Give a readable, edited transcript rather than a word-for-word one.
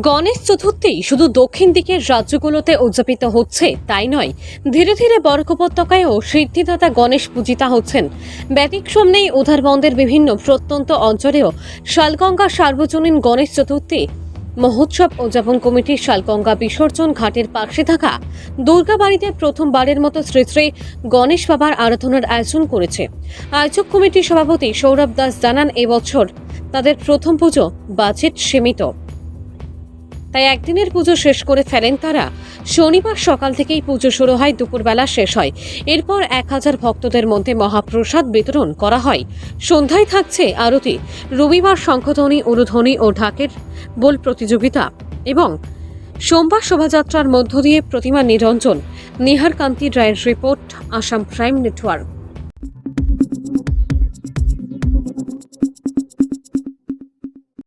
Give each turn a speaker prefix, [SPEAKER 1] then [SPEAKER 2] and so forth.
[SPEAKER 1] গণেশ চতুর্থী শুধু দক্ষিণ দিকের রাজ্যগুলোতে উদযাপিত হচ্ছে তাই নয়, ধীরে ধীরে বরাক উপত্যকায়ও সিদ্ধিদাতা গণেশ পূজিতা হচ্ছেন। ব্যতিক্রম নেই উধারবন্দের বিভিন্ন প্রত্যন্ত অঞ্চলেও শালগঙ্গা সার্বজনীন গণেশ চতুর্থী মহোৎসব উদযাপন কমিটির শালগঙ্গা বিসর্জন ঘাটের পাশে থাকা দুর্গাবাড়িতে প্রথমবারের মতো শ্রী শ্রী গণেশ বাবার আরাধনার আয়োজন করেছে। আয়োজক কমিটির সভাপতি সৌরভ দাস জানান, এবছর তাদের প্রথম পুজো বাজেট সীমিত, তাই একদিনের পুজো শেষ করে ফেলেন তারা। শনিবার সকাল থেকেই পুজো শুরু হয়, দুপুরবেলা শেষ হয়। এরপর 1000 ভক্তদের মধ্যে মহাপ্রসাদ বিতরণ করা হয়। সন্ধ্যায় থাকছে আরতি, রবিবার শঙ্খধ্বনি, উলুধ্বনি ও ঢাকের বোল প্রতিযোগিতা এবং সোমবার শোভাযাত্রার মধ্য দিয়ে প্রতিমা নিরঞ্জন। নিহার কান্তি রায়ের রিপোর্ট, আসাম প্রাইম নেটওয়ার্ক।